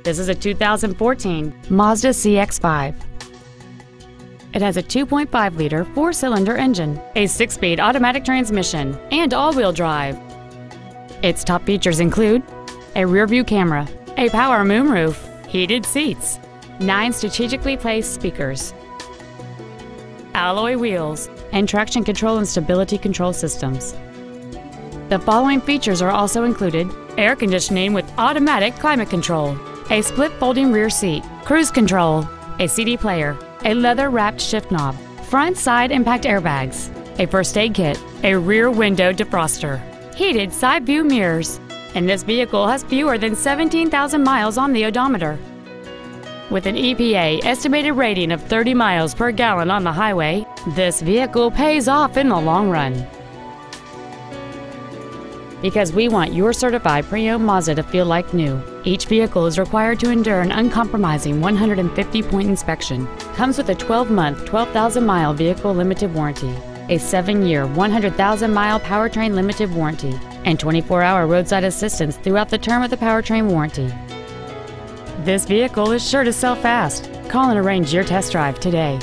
This is a 2014 Mazda CX-5. It has a 2.5-liter four-cylinder engine, a 6-speed automatic transmission, and all-wheel drive. Its top features include a rear-view camera, a power moonroof, heated seats, 9 strategically placed speakers, alloy wheels, and traction control and stability control systems. The following features are also included: air conditioning with automatic climate control, a split folding rear seat, cruise control, a CD player, a leather-wrapped shift knob, front side impact airbags, a first aid kit, a rear window defroster, heated side view mirrors, and this vehicle has fewer than 17,000 miles on the odometer. With an EPA estimated rating of 30 miles per gallon on the highway, this vehicle pays off in the long run. Because we want your certified pre-owned Mazda to feel like new, each vehicle is required to endure an uncompromising 150-point inspection. Comes with a 12-month, 12,000-mile vehicle limited warranty, a 7-year, 100,000-mile powertrain limited warranty, and 24-hour roadside assistance throughout the term of the powertrain warranty. This vehicle is sure to sell fast. Call and arrange your test drive today.